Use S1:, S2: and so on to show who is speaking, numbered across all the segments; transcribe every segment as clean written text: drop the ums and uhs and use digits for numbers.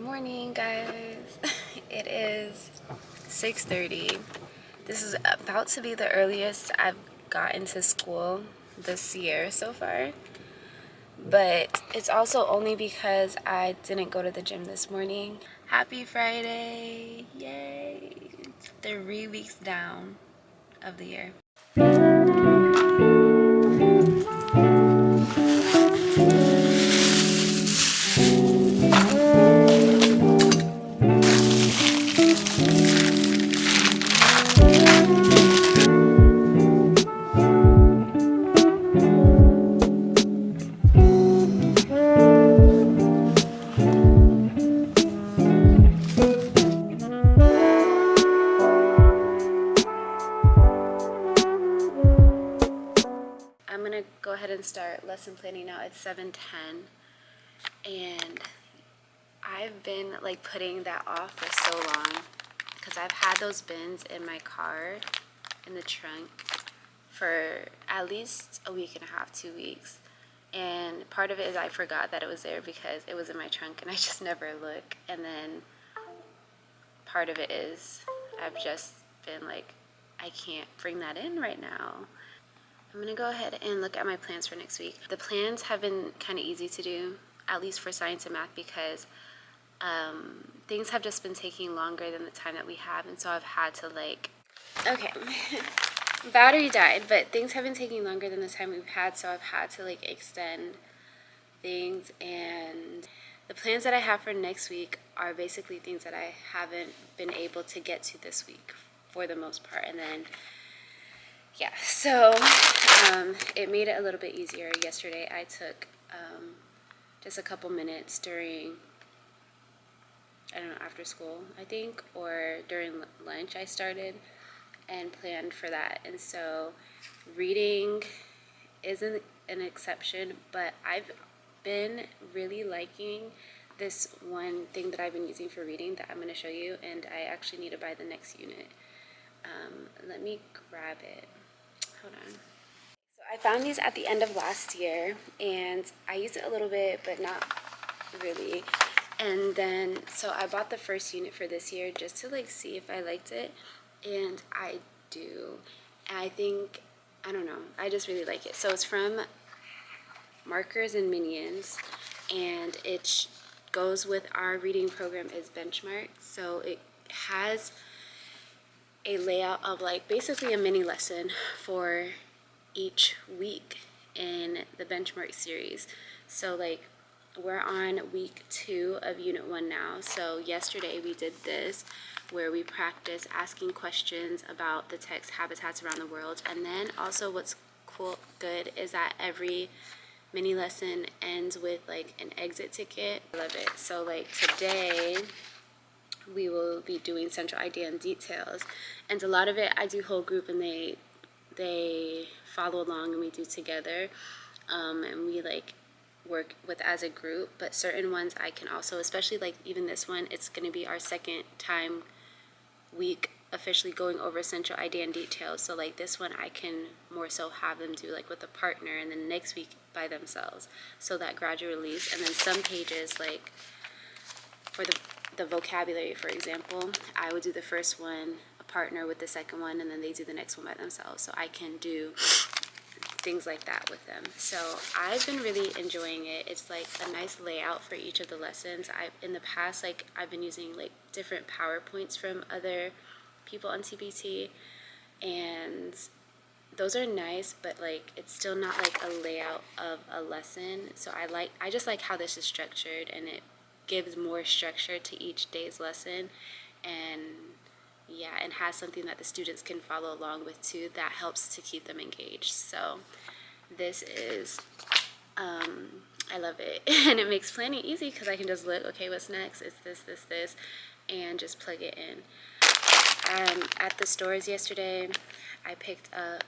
S1: Morning, guys. It is 6:30. This is about to be the earliest I've gotten to school this year so far, but it's also only because I didn't go to the gym this morning. Happy Friday! Yay! 3 weeks down of the year. I'm gonna go ahead and start lesson planning now. It's 7:10, and I've been like putting that off for so long because I've had those bins in my car in the trunk for at least a week and a half, 2 weeks. And part of it is I forgot that it was there because it was in my trunk and I just never look. And then part of it is I've just been like, I can't bring that in right now. I'm gonna go ahead and look at my plans for next week. The plans have been kind of easy to do, at least for science and math, because things have just been taking longer than the time that we have, and so I've had to okay, battery died, but things have been taking longer than the time we've had, so I've had to extend things. And the plans that I have for next week are basically things that I haven't been able to get to this week for the most part. And then yeah, so it made it a little bit easier. Yesterday I took just a couple minutes during, I don't know, after school, I think, or during lunch I started and planned for that. And so reading isn't an exception, but I've been really liking this one thing that I've been using for reading that I'm going to show you, and I actually need to buy the next unit. Let me grab it. Hold on. So I found these at the end of last year, and I used it a little bit, but not really. And then, so I bought the first unit for this year just to see if I liked it, and I do. And I think, I don't know, I just really like it. So it's from Markers and Minions, and it goes with our reading program is benchmarked. So it has a layout of basically a mini lesson for each week in the benchmark series. So we're on week 2 of unit 1 now. So yesterday we did this where we practiced asking questions about the text habitats around the world. And then also what's good is that every mini lesson ends with an exit ticket. I love it. So today we will be doing central idea and details, and a lot of it I do whole group, and they follow along and we do together, and we work with as a group. But certain ones I can also, especially even this one, it's going to be our second time week officially going over central idea and details. So this one I can more so have them do with a partner, and then next week by themselves, so that gradual release. And then some pages for the vocabulary, for example, I would do the first one a partner with the second one, and then they do the next one by themselves, so I can do things like that with them. So I've been really enjoying it. It's a nice layout for each of the lessons. In the past I've been using different PowerPoints from other people on TBT, and those are nice, but it's still not a layout of a lesson. So I just like how this is structured, and it gives more structure to each day's lesson, and yeah, and has something that the students can follow along with too that helps to keep them engaged. So this is I love it. And it makes planning easy because I can just look, okay, what's next? It's this, and just plug it in. At the stores yesterday I picked up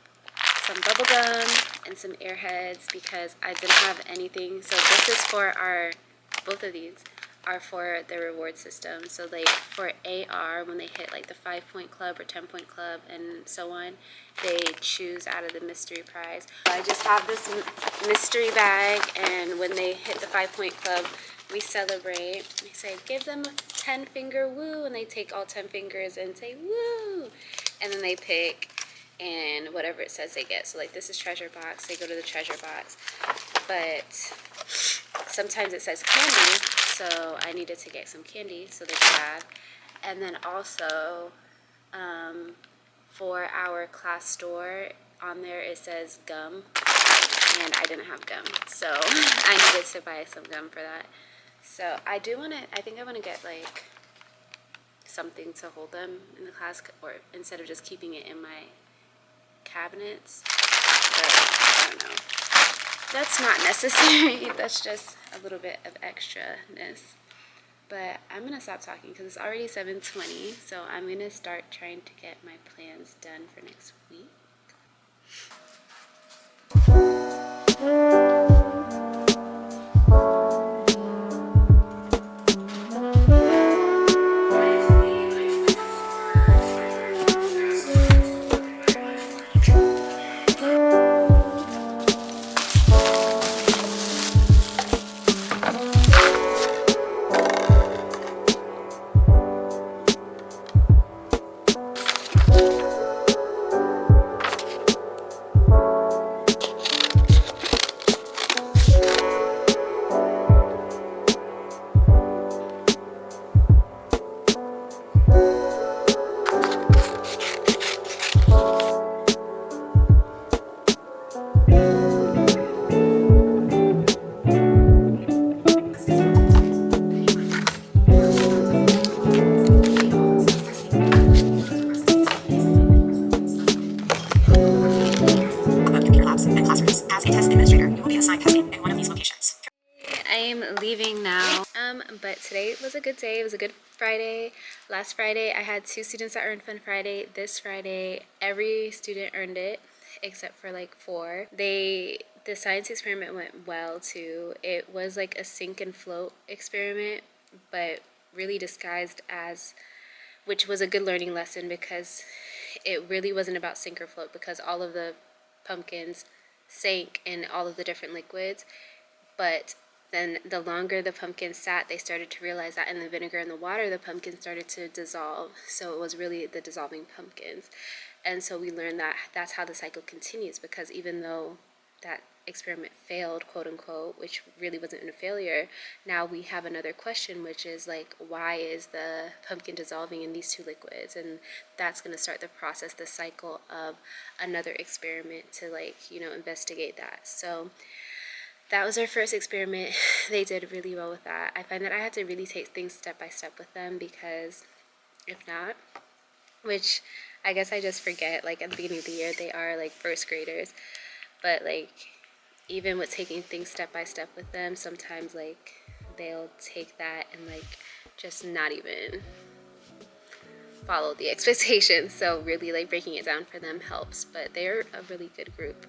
S1: some bubble gum and some Airheads because I didn't have anything. So this is for both of these are for the reward system. So for AR, when they hit the 5-point club or 10-point club and so on, they choose out of the mystery prize. I just have this mystery bag, and when they hit the 5-point club, we celebrate. We say, give them a 10-finger woo, and they take all 10 fingers and say woo, and then they pick, and whatever it says they get. So like this is treasure box, they go to the treasure box. But sometimes it says candy, so I needed to get some candy so they could have. And then also for our class store, on there it says gum, and I didn't have gum, so I needed to buy some gum for that. So I think I want to get like something to hold them in the class, or instead of just keeping it in my cabinets. But I don't know. That's not necessary. That's just a little bit of extra-ness. But I'm going to stop talking because it's already 7:20, so I'm going to start trying to get my plans done for next week. I am leaving now, but today was a good day. It was a good Friday. Last Friday, I had 2 students that earned Fun Friday. This Friday, every student earned it, except for like 4. The science experiment went well too. It was like a sink and float experiment, but really disguised as, which was a good learning lesson because it really wasn't about sink or float, because all of the pumpkins sank in all of the different liquids. But then the longer the pumpkins sat, they started to realize that in the vinegar and the water, the pumpkins started to dissolve. So it was really the dissolving pumpkins. And so we learned that that's how the cycle continues, because even though that experiment failed, quote unquote, which really wasn't a failure, now we have another question, which is like, why is the pumpkin dissolving in these 2 liquids? And that's going to start the process, the cycle of another experiment to investigate that. So that was our first experiment. They did really well with that. I find that I have to really take things step by step with them, because if not, which I guess I just forget, like at the beginning of the year, they are like first graders. But like, even with taking things step by step with them, sometimes like they'll take that and like just not even follow the expectations. So really like breaking it down for them helps. But they're a really good group.